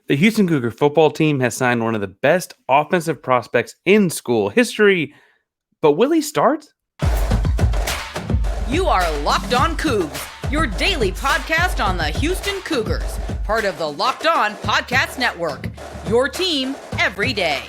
The Houston Cougar football team has signed one of the best offensive prospects in school history, but will he start? You are Locked On Cougs, your daily podcast on the Houston Cougars, part of the Locked On Podcast Network, your team every day.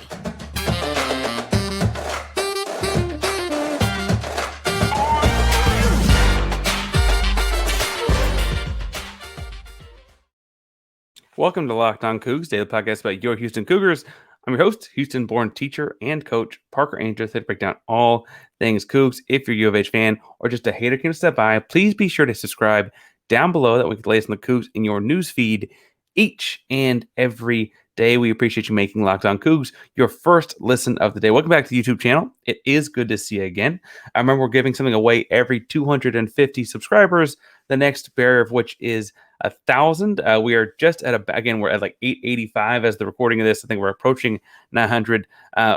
Welcome to Locked On Cougs, daily podcast about your Houston Cougars. I'm your host, Houston-born teacher and coach Parker Ainsworth, here to break down all things Cougs. If you're a U of H fan or just a hater can step by, please be sure to subscribe down below. That we can latest on the Cougs in your news feed each and every day. We appreciate you making Locked On Cougs your first listen of the day. Welcome back to the YouTube channel. It is good to see you again. I remember we're giving something away every 250 subscribers, the next barrier of which is 1,000. We are just at we're at like 885 as the recording of this. I think we're approaching 900.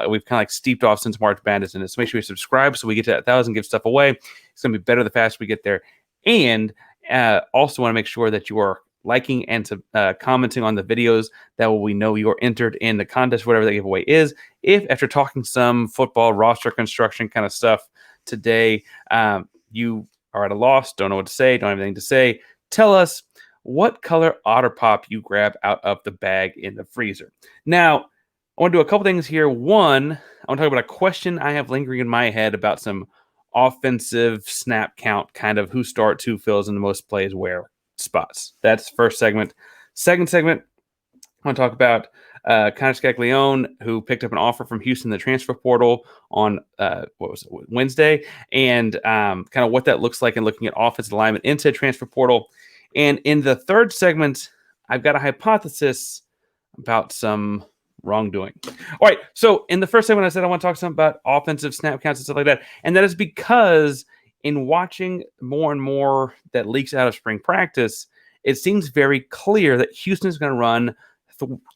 We've kind of like steeped off since March Madness, and so make sure you subscribe so we get to 1,000, give stuff away. It's going to be better the faster we get there. And also want to make sure that you are liking and commenting on the videos. That way we know you're entered in the contest, whatever the giveaway is. If after talking some football roster construction kind of stuff today, you are at a loss, don't know what to say, don't have anything to say, tell us what color Otter Pop you grab out of the bag in the freezer. Now, I want to do a couple things here. One, I want to talk about a question I have lingering in my head about some offensive snap count, kind of who starts, who fills in the most plays where spots. That's first segment. Second segment, I want to talk about Connor Scaglione, who picked up an offer from Houston, the transfer portal, on Wednesday, and kind of what that looks like and looking at offensive alignment into transfer portal. And in the third segment, I've got a hypothesis about some wrongdoing. All right, so in the first segment, I said I want to talk some about offensive snap counts and stuff like that, and that is because in watching more and more that leaks out of spring practice, it seems very clear that Houston is going to run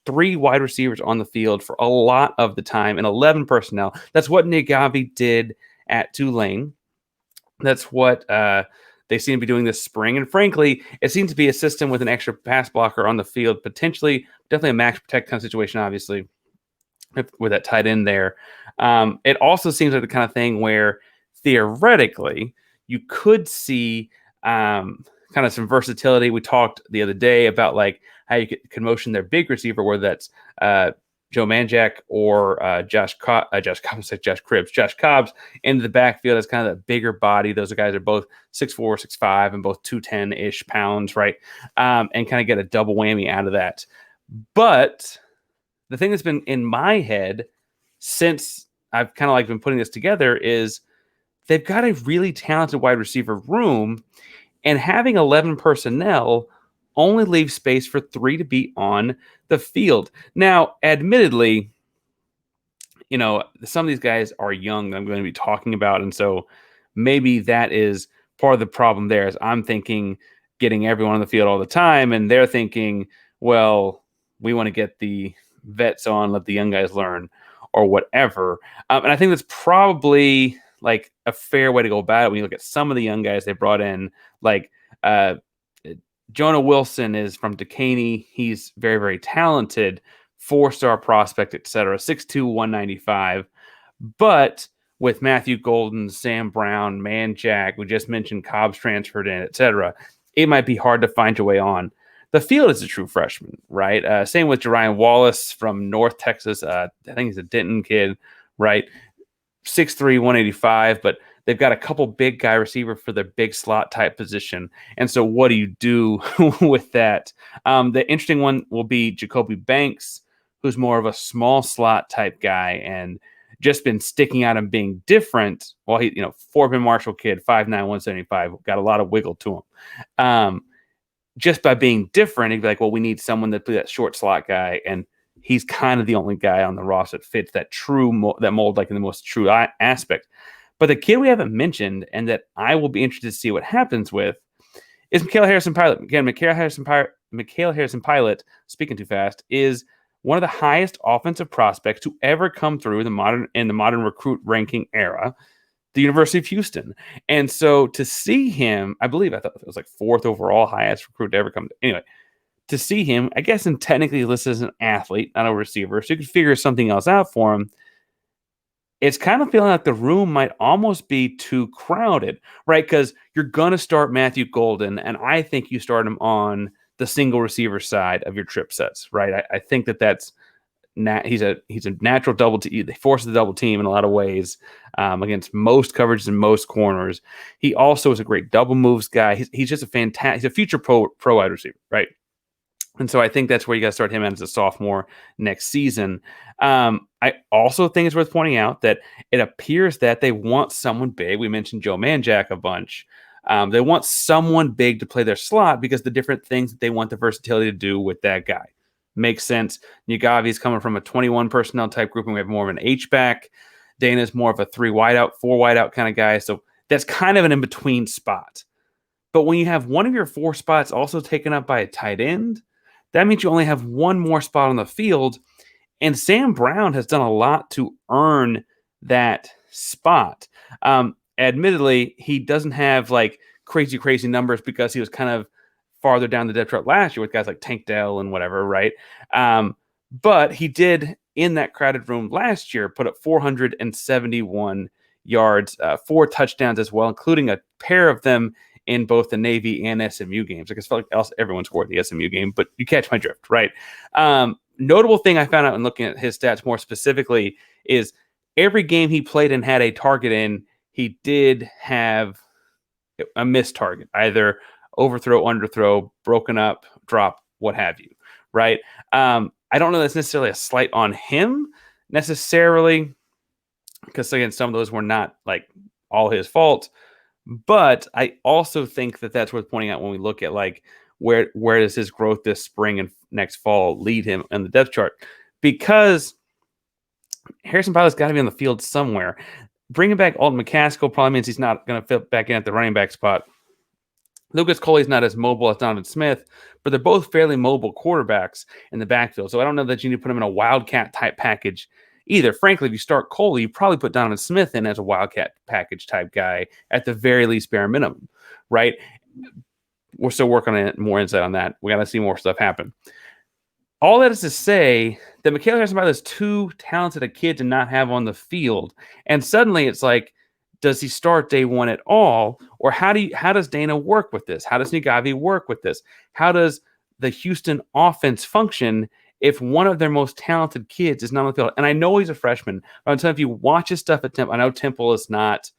three wide receivers on the field for a lot of the time and 11 personnel. That's what Nick Gavi did at Tulane. That's what they seem to be doing this spring. And frankly, it seems to be a system with an extra pass blocker on the field, potentially, definitely a max protect kind of situation, obviously, with that tight end there. It also seems like the kind of thing where theoretically you could see kind of some versatility. We talked the other day about like how you could motion their big receiver, whether that's Joe Manjack or Josh Cobbs into the backfield as kind of the bigger body. Those guys are both 6'4", 6'5", and both 210-ish pounds, right? And kind of get a double whammy out of that. But the thing that's been in my head since I've kind of like been putting this together is they've got a really talented wide receiver room, and having 11 personnel only leaves space for 3 to be on the field. Now, admittedly, you know, some of these guys are young that I'm going to be talking about, and so maybe that is part of the problem there is I'm thinking getting everyone on the field all the time, and they're thinking, well, we want to get the vets on, let the young guys learn, or whatever. And I think that's probably like a fair way to go about it when you look at some of the young guys they brought in, like Jonah Wilson is from Decaney. He's very, very talented, 4-star prospect, etc. 6'2", 195. But with Matthew Golden, Sam Brown, Manjack, we just mentioned Cobbs transferred in, etc., it might be hard to find your way on the field as a true freshman, right? Same with Jerian Wallace from North Texas. I think he's a Denton kid, right? 6'3", 185, but they've got a couple big guy receiver for their big slot type position. And so what do you do with that? The interesting one will be Jacoby Banks, who's more of a small slot type guy and just been sticking out and being different. Well, he, Fort Bend Marshall kid, 5'9", 175, got a lot of wiggle to him. Just by being different, he'd be like, well, we need someone to be that short slot guy. And he's kind of the only guy on the roster that fits that that mold, like in the most true aspect. But the kid we haven't mentioned and that I will be interested to see what happens with is Mikal Harrison-Pilot. Again, Mikal Harrison-Pilot, speaking too fast, is one of the highest offensive prospects to ever come through in the modern recruit ranking era, the University of Houston. And so to see him, I thought it was like 4th overall highest recruit to ever come. Anyway, to see him, I guess, and technically listed as an athlete, not a receiver, so you could figure something else out for him. It's kind of feeling like the room might almost be too crowded, right? Because you're going to start Matthew Golden, and I think you start him on the single receiver side of your trip sets, right? I think that's he's a natural double team. They force the double team in a lot of ways against most coverages and most corners. He also is a great double moves guy. He's just a fantastic. He's a future pro wide receiver, right? And so I think that's where you got to start him as a sophomore next season. I also think it's worth pointing out that it appears that they want someone big. We mentioned Joe Manjack a bunch. They want someone big to play their slot because the different things that they want the versatility to do with that guy. Makes sense. Nyagavi's coming from a 21 personnel type group, and we have more of an H-back. Dana's more of a 3 wideout, 4 wideout kind of guy. So that's kind of an in-between spot. But when you have one of your 4 spots also taken up by a tight end, that means you only have one more spot on the field, and Sam Brown has done a lot to earn that spot. Admittedly, he doesn't have like crazy numbers because he was kind of farther down the depth chart last year with guys like Tank Dell and whatever, right? But he did, in that crowded room last year, put up 471 yards, 4 touchdowns as well, including a pair of them in both the Navy and SMU games. I guess felt like everyone scored the SMU game, but you catch my drift, right? Notable thing I found out in looking at his stats more specifically is every game he played and had a target in, he did have a missed target, either overthrow, underthrow, broken up, drop, what have you, right? I don't know that's necessarily a slight on him necessarily, because again, some of those were not like all his fault. But I also think that that's worth pointing out when we look at like where does his growth this spring and next fall lead him in the depth chart, because HarrisonPilot's got to be on the field somewhere. Bringing back Alton McCaskill probably means he's not going to fit back in at the running back spot. Lucas Coley's not as mobile as Donovan Smith, but they're both fairly mobile quarterbacks in the backfield. So I don't know that you need to put him in a Wildcat type package either. Frankly, if you start Coley, you probably put Donovan Smith in as a Wildcat package type guy at the very least bare minimum, right? We're still working on more insight on that. We got to see more stuff happen. All that is to say that Mikal Harrison-Pilot is too talented a kid to not have on the field. And suddenly it's like, does he start day one at all? Or how does Dana work with this? How does Nyagavi work with this? How does the Houston offense function if one of their most talented kids is not on the field? And I know he's a freshman, but I'm telling you, if you watch his stuff at Temple, I know Temple is not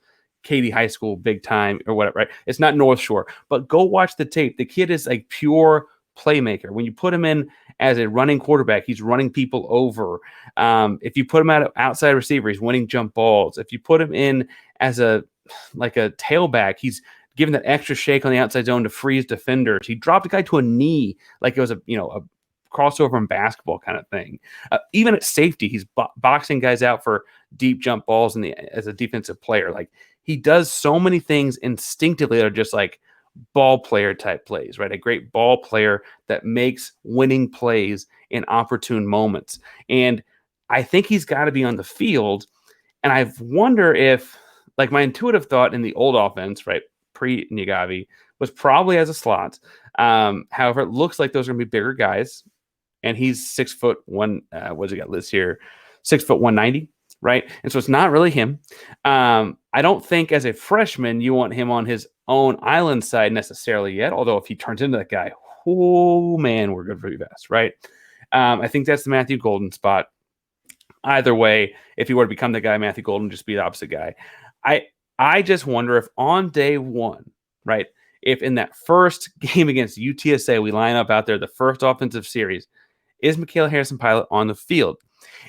Katy High School big time or whatever, right? It's not North Shore, but go watch the tape. The kid is like pure playmaker. When you put him in as a running quarterback, he's running people over. If you put him out outside receiver, he's winning jump balls. If you put him in as a tailback, he's giving that extra shake on the outside zone to freeze defenders. He dropped a guy to a knee like it was a crossover in basketball kind of thing. Even at safety, he's boxing guys out for deep jump balls as a defensive player. Like, he does so many things instinctively that are just like ball player type plays, right? A great ball player that makes winning plays in opportune moments. And I think he's got to be on the field. And I wonder if, like, my intuitive thought in the old offense, right, pre-Nyagavi, was probably as a slot. However, it looks like those are going to be bigger guys. And he's 6'1", what's he got this year? 6'190", right? And so it's not really him. I don't think as a freshman you want him on his own island side necessarily yet, although if he turns into that guy, oh man, we're good for you best, right? I think that's the Matthew Golden spot. Either way, if he were to become the guy, Matthew Golden just be the opposite guy. I just wonder if on day one, right, if in that first game against UTSA we line up out there, the first offensive series, is Mikal Harrison-Pilot on the field?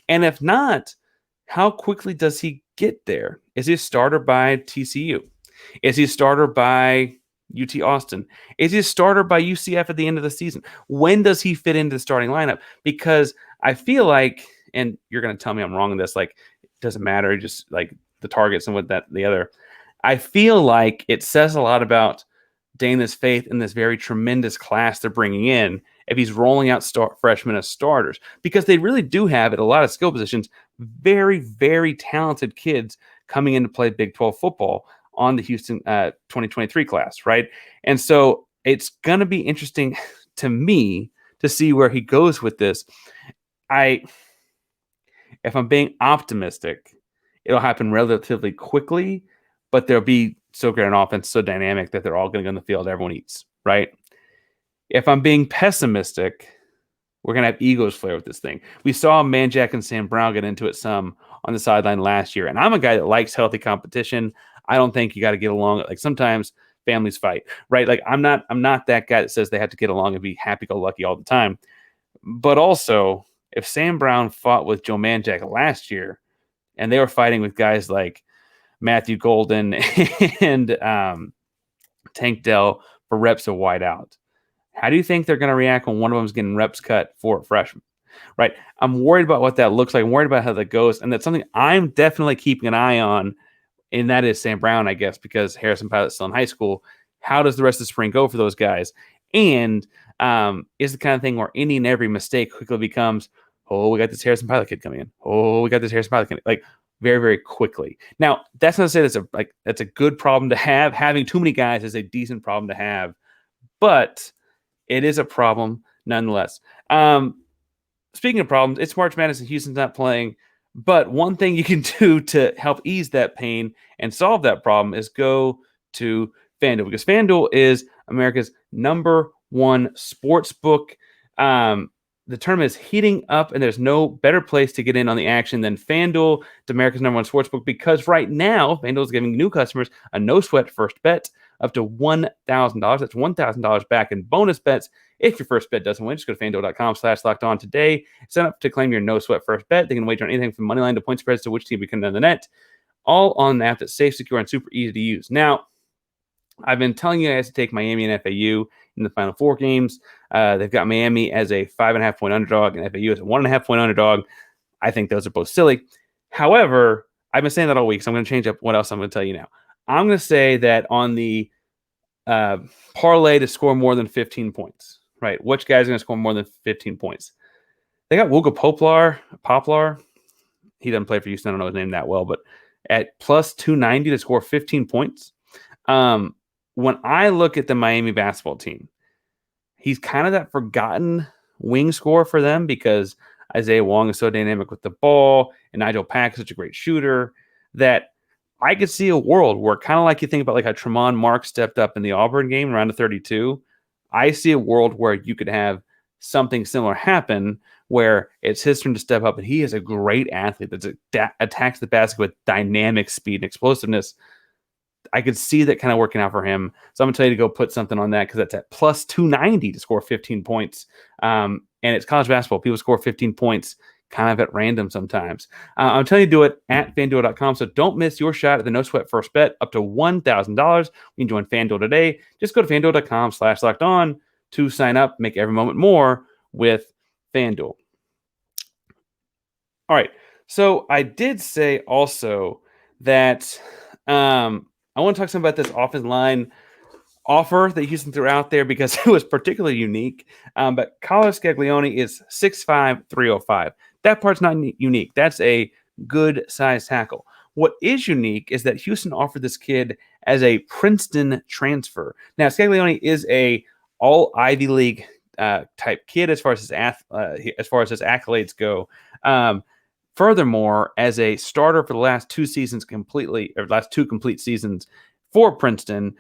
And if not, how quickly does he get there? Is he a starter by TCU? Is he a starter by UT Austin? Is he a starter by UCF at the end of the season? When does he fit into the starting lineup? Because I feel like, and you're going to tell me I'm wrong in this, like, it doesn't matter, just like the targets and what that the other. I feel like it says a lot about Dana's faith in this very tremendous class they're bringing in if he's rolling out freshmen as starters, because they really do have at a lot of skill positions very, very talented kids coming in to play Big 12 football on the Houston 2023 class, right? And so it's going to be interesting to me to see where he goes with this. If I'm being optimistic, it'll happen relatively quickly, but there'll be so great an offense, so dynamic that they're all going to go in the field. Everyone eats, right? If I'm being pessimistic, we're going to have egos flare with this thing. We saw Manjack and Sam Brown get into it some on the sideline last year, and I'm a guy that likes healthy competition. I don't think you got to get along. Like sometimes families fight, right? Like I'm not that guy that says they have to get along and be happy-go-lucky all the time. But also, if Sam Brown fought with Joe Manjack last year, and they were fighting with guys like Matthew Golden and Tank Dell for reps of wide out, how do you think they're going to react when one of them is getting reps cut for a freshman? Right? I'm worried about what that looks like. I'm worried about how that goes. And that's something I'm definitely keeping an eye on. And that is Sam Brown, I guess, because HarrisonPilot's still in high school. How does the rest of the spring go for those guys? And is the kind of thing where any and every mistake quickly becomes, oh, we got this HarrisonPilot kid coming in. Oh, we got this HarrisonPilot kid. Like very, very quickly. Now, that's not to say that's a good problem to have. Having too many guys is a decent problem to have. But it is a problem nonetheless. Speaking of problems, it's March Madness and Houston's not playing. But one thing you can do to help ease that pain and solve that problem is go to FanDuel, because FanDuel is America's #1 sports book. The tournament is heating up, and there's no better place to get in on the action than FanDuel. It's America's #1 sports book, because right now FanDuel is giving new customers a no-sweat first bet up to $1,000. That's $1,000 back in bonus bets. If your first bet doesn't win, just go to FanDuel.com/lockedon today. Sign up to claim your no-sweat first bet. They can wager on anything from moneyline to point spreads to which team we can on the net. All on an app that's safe, secure, and super easy to use. Now, I've been telling you guys to take Miami and FAU in the Final Four games. They've got Miami as a 5.5-point underdog and FAU as a 1.5-point underdog. I think those are both silly. However, I've been saying that all week, so I'm going to change up what else I'm going to tell you now. I'm going to say that on the parlay to score more than 15 points, right? Which guy's going to score more than 15 points? They got Wooga Poplar. He doesn't play for Houston. I don't know his name that well, but at plus 290 to score 15 points. When I look at the Miami basketball team, he's kind of that forgotten wing scorer for them because Isaiah Wong is so dynamic with the ball and Nigel Pack is such a great shooter that I could see a world where, kind of like you think about like how Tremont Mark stepped up in the Auburn game around 32, I see a world where you could have something similar happen where it's his turn to step up, and he is a great athlete that attacks the basket with dynamic speed and explosiveness. I could see that kind of working out for him. So I'm going to tell you to go put something on that because that's at plus 290 to score 15 points. And it's college basketball. People score 15 points kind of at random sometimes. I'm telling you to do it at FanDuel.com, so don't miss your shot at the no-sweat first bet up to $1,000. You can join FanDuel today. Just go to FanDuel.com/lockedon to sign up. Make every moment more with FanDuel. All right, so I did say also that I want to talk some about this offensive line offer that Houston threw out there because it was particularly unique. But Carlos Scaglione is 6'5", 305. That part's not unique. That's a good size tackle. What is unique is that Houston offered this kid as a Princeton transfer. Now, Scaglione is a all Ivy League type kid as far as his accolades go. Furthermore, as a starter for the last two complete seasons for Princeton,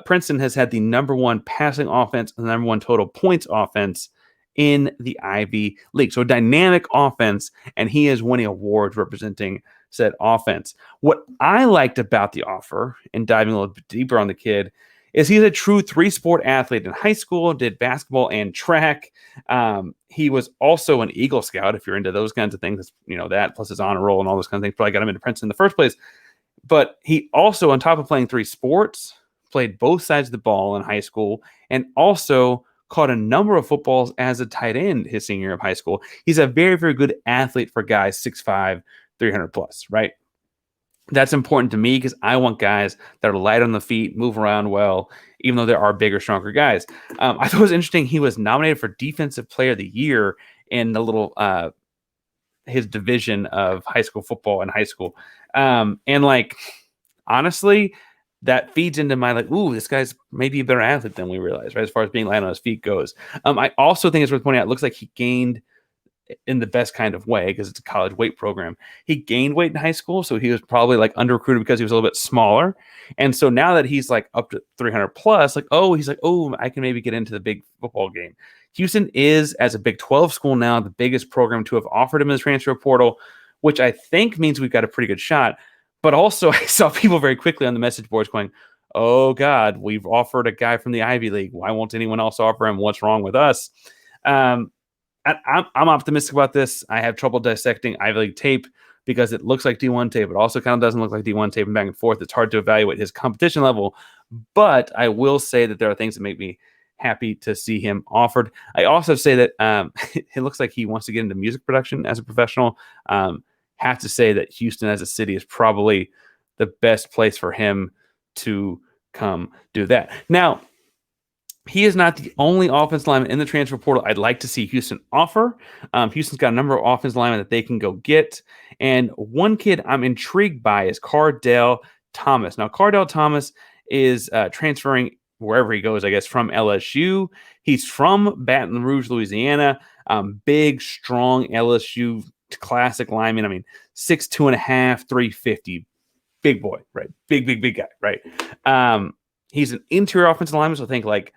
Princeton has had the #1 passing offense and the #1 total points offense in the Ivy League. So a dynamic offense, and he is winning awards representing said offense. What I liked about the offer, and diving a little bit deeper on the kid, is he's a true three-sport athlete in high school, did basketball and track. He was also an Eagle Scout, if you're into those kinds of things. That plus his honor roll and all those kinds of things probably got him into Princeton in the first place. But he also, on top of playing three sports, played both sides of the ball in high school and also caught a number of footballs as a tight end his senior year of high school. He's a very, very good athlete for guys 6'5", 300 plus, right? That's important to me because I want guys that are light on the feet, move around well, even though there are bigger, stronger guys. I thought it was interesting. He was nominated for Defensive Player of the Year in the little his division of high school football in high school. And honestly, that feeds into my like, ooh, this guy's maybe a better athlete than we realize, right? As far as being light on his feet goes. I also think it's worth pointing out, it looks like he gained in the best kind of way because it's a college weight program. He gained weight in high school, so he was probably like under recruited because he was a little bit smaller. And so now that he's like up to 300 plus, like, he's like, I can maybe get into the big football game. Houston is, as a Big 12 school now, the biggest program to have offered him in the transfer portal, which I think means we've got a pretty good shot. But also, I saw people very quickly on the message boards going, oh God, we've offered a guy from the Ivy League. Why won't anyone else offer him? What's wrong with us? I'm optimistic about this. I have trouble dissecting Ivy League tape because it looks like D1 tape. It also kind of doesn't look like D1 tape and back and forth. It's hard to evaluate his competition level. But I will say that there are things that make me happy to see him offered. I also say that it looks like he wants to get into music production as a professional. Have to say that Houston as a city is probably the best place for him to come do that. Now, he is not the only offensive lineman in the transfer portal I'd like to see Houston offer. Houston's got a number of offensive linemen that they can go get. And one kid I'm intrigued by is Cardell Thomas. Now, Cardell Thomas is transferring wherever he goes, I guess, from LSU. He's from Baton Rouge, Louisiana. Big, strong LSU classic lineman. I mean, 6'2.5", 350. Big boy, right? Big guy, right? He's an interior offensive lineman, so think like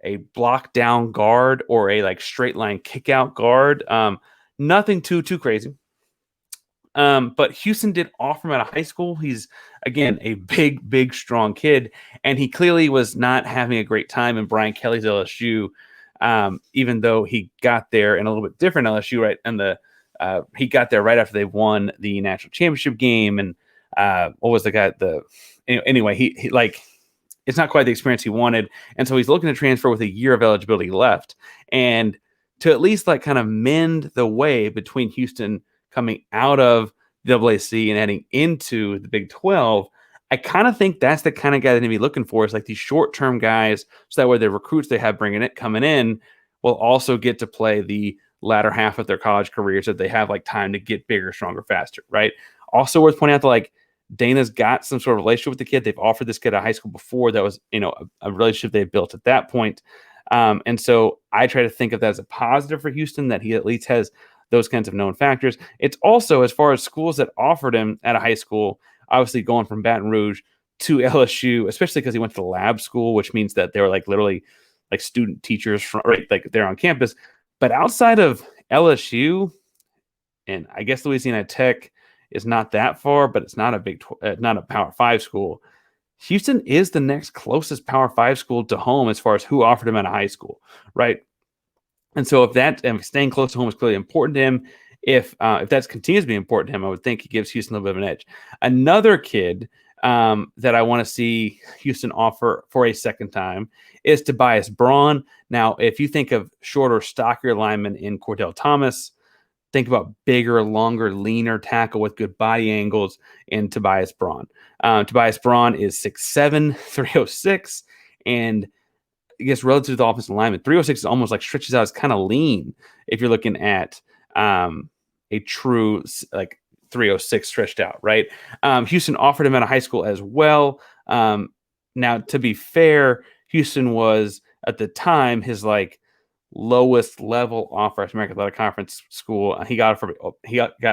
a block down guard or a like straight line kick out guard. Nothing too crazy. But Houston did offer him out of high school. He's, again, a big, strong kid. And he clearly was not having a great time in Brian Kelly's LSU, even though he got there in a little bit different LSU, right? And he got there right after they won the national championship game. And what was the guy? Anyway, he like, it's not quite the experience he wanted. And so he's looking to transfer with a year of eligibility left. And to at least like kind of mend the way between Houston coming out of the AAC and heading into the Big 12, I kind of think that's the kind of guy that they be looking for, is like these short-term guys, so that way the recruits they have coming in will also get to play the latter half of their college careers, so that they have like time to get bigger, stronger, faster, right? Also worth pointing out that like Dana's got some sort of relationship with the kid. They've offered this kid at high school before. That was, a relationship they built at that point. And so I try to think of that as a positive for Houston, that he at least has those kinds of known factors. It's also, as far as schools that offered him at a high school, obviously going from Baton Rouge to LSU, especially because he went to the lab school, which means that they were like literally like student teachers from, right, like they're on campus. But outside of LSU, and I guess Louisiana Tech is not that far, but it's not not a Power 5 school. Houston is the next closest Power 5 school to home as far as who offered him at a high school, right? And so if staying close to home is clearly important to him, if that continues to be important to him, I would think it gives Houston a little bit of an edge. Another kid that I want to see Houston offer for a second time is Tobias Braun. Now, if you think of shorter, stockier linemen in Cardell Thomas, think about bigger, longer, leaner tackle with good body angles in Tobias Braun. Tobias Braun is 6'7", 306, and I guess relative to the offensive lineman, 306 is almost like stretches out as kind of lean if you're looking at a true like 306 stretched out, right? Houston offered him at a high school as well. Now, to be fair, Houston was at the time his like lowest level offer at American Athletic Conference school. He got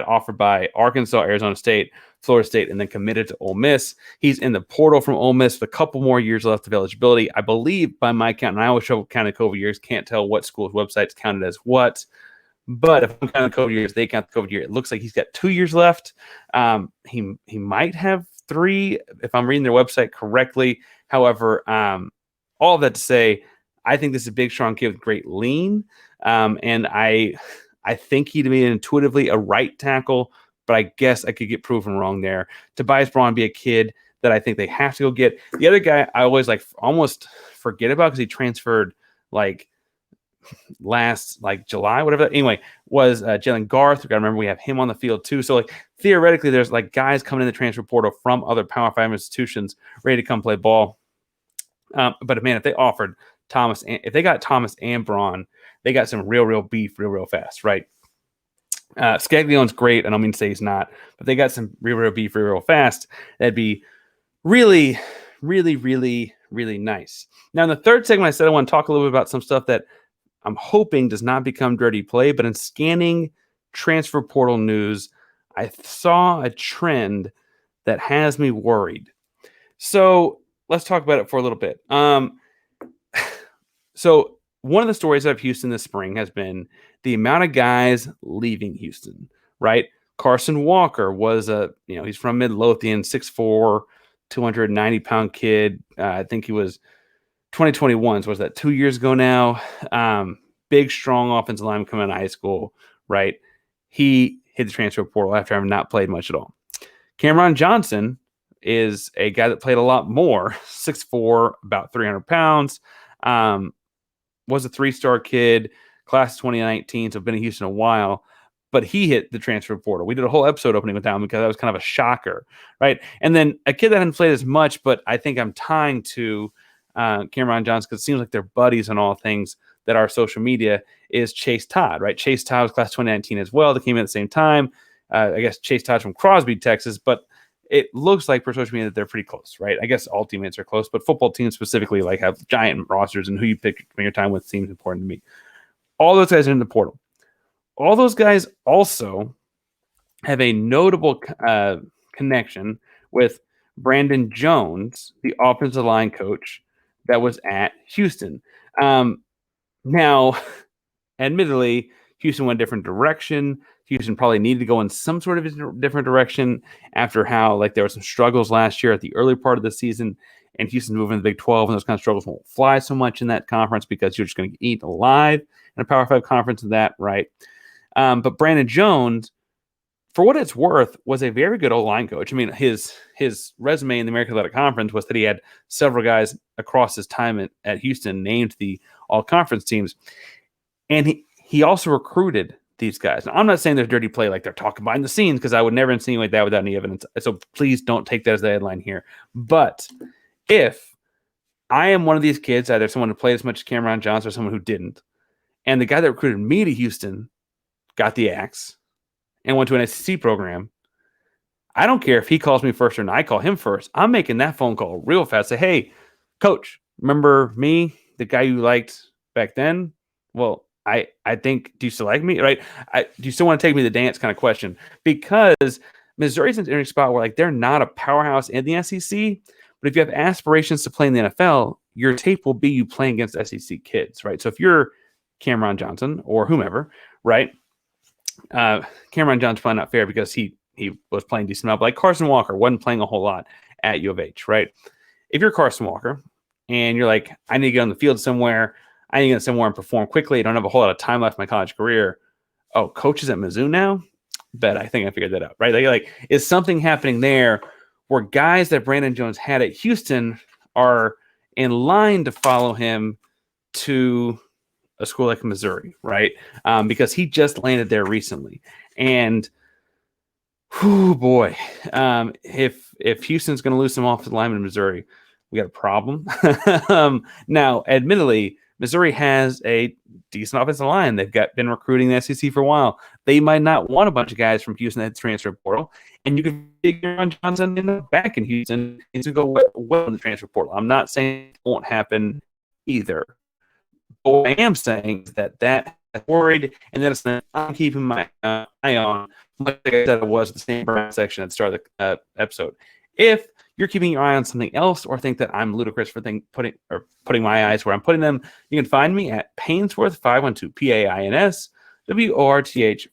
offered by Arkansas, Arizona State, Florida State, and then committed to Ole Miss. He's in the portal from Ole Miss with a couple more years left of eligibility. I believe by my count, and I always show counted COVID years, can't tell what school's websites counted as what. But if I'm counting COVID years, they count the COVID year. It looks like he's got 2 years left. He might have 3 if I'm reading their website correctly. However, all of that to say, I think this is a big, strong kid with great lean. And I think he'd be intuitively a right tackle, but I guess I could get proven wrong there. Tobias Braun be a kid that I think they have to go get. The other guy I always like almost forget about because he transferred like last like July, whatever. Anyway, was Jalen Garth. We got to remember we have him on the field too. So like theoretically, there's like guys coming in the transfer portal from other Power 5 institutions ready to come play ball. But man, if they offered Thomas, if they got Thomas and Braun, they got some real beef real fast, right? Scaglione's great. I don't mean to say he's not, but they got some real beef real fast. That'd be really really, really, really nice. Now, in the third segment, I said I want to talk a little bit about some stuff that I'm hoping does not become dirty play, but in scanning transfer portal news, I saw a trend that has me worried. So let's talk about it for a little bit. So one of the stories out of Houston this spring has been the amount of guys leaving Houston, right? Carson Walker was he's from Midlothian, 6'4", 290-pound kid. I think he was 2021, so was that 2 years ago now? Big, strong offensive lineman coming out of high school, right? He hit the transfer portal after having not played much at all. Cameron Johnson is a guy that played a lot more, 6'4", about 300 pounds. Was a three-star kid, class 2019, so been in Houston a while, but he hit the transfer portal. We did a whole episode opening with that one because that was kind of a shocker, right? And then a kid that hadn't played as much, but I think I'm tying to Cameron Johnson because it seems like they're buddies on all things that are social media, is Chase Todd, right? Chase Todd was class 2019 as well. They came in at the same time. I guess Chase Todd's from Crosby, Texas, but it looks like for social media that they're pretty close, right? I guess all teammates are close, but football teams specifically like have giant rosters, and who you pick when your time with seems important to me. All those guys are in the portal. All those guys also have a notable connection with Brandon Jones, the offensive line coach that was at Houston. Now, admittedly, Houston went a different direction. Houston probably needed to go in some sort of different direction after how there were some struggles last year at the early part of the season, and Houston's moving to the Big 12, and those kind of struggles won't fly so much in that conference because you're just going to get eaten alive in a Power 5 conference of that, right? But Brandon Jones, for what it's worth, was a very good O-line coach. I mean, his resume in the American Athletic Conference was that he had several guys across his time at Houston named the all-conference teams, and he also recruited these guys. Now, I'm not saying there's dirty play like they're talking behind the scenes, because I would never insinuate that without any evidence. So please don't take that as the headline here. But if I am one of these kids, either someone who played as much as Cameron Johnson or someone who didn't, and the guy that recruited me to Houston got the axe and went to an SEC program, I don't care if he calls me first or I call him first. I'm making that phone call real fast. Say, hey, coach, remember me, the guy you liked back then? Well, I think, do you still like me? Right? Do you still want to take me to the dance kind of question? Because Missouri's in an interesting spot where they're not a powerhouse in the SEC, but if you have aspirations to play in the NFL, your tape will be you playing against SEC kids, right? So if you're Cameron Johnson or whomever, right? Cameron Johnson's probably not fair because he was playing decent amount, but like Carson Walker wasn't playing a whole lot at U of H, right? If you're Carson Walker and you're like, I need to get on the field somewhere, I need to get somewhere and perform quickly, I don't have a whole lot of time left in my college career. Oh, coaches at Mizzou now? Bet I think I figured that out, right? Like, is something happening there where guys that Brandon Jones had at Houston are in line to follow him to a school like Missouri, right? Because he just landed there recently. And whew, boy, if Houston's going to lose some offensive linemen in Missouri, we got a problem. Now, admittedly, Missouri has a decent offensive line. They've been recruiting the SEC for a while. They might not want a bunch of guys from Houston that transfer portal, and you can figure on Johnson in the back in Houston. He's going to go well in the transfer portal. I'm not saying it won't happen either. But what I am saying is that I'm worried, and that's something I'm keeping my eye on, like I said it was the same section at the start of the episode. If you're keeping your eye on something else or think that I'm ludicrous for putting my eyes where I'm putting them, you can find me at Painsworth 512, PAINSWORTH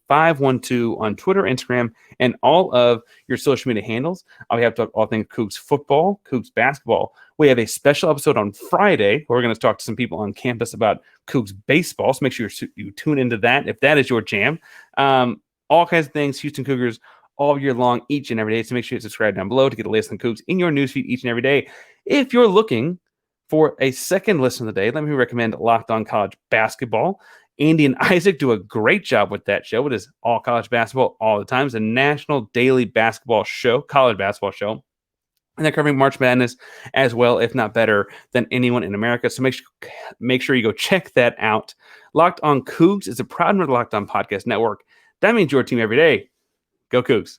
512 on Twitter, Instagram, and all of your social media handles. I'll have to talk all things Cougs football, Cougs basketball. We have a special episode on Friday where we're going to talk to some people on campus about Cougs baseball. So make sure you tune into that if that is your jam. All kinds of things, Houston Cougars, all year long, each and every day. So make sure you subscribe down below to get the latest on Cougs in your newsfeed each and every day. If you're looking for a second listen of the day, let me recommend Locked On College Basketball. Andy and Isaac do a great job with that show. It is all college basketball all the time. It's a national daily basketball show, college basketball show. And they're covering March Madness as well, if not better than anyone in America. So make sure you go check that out. Locked On Cougs is a proud member of the Locked On Podcast Network. That means your team every day. Go Cougs.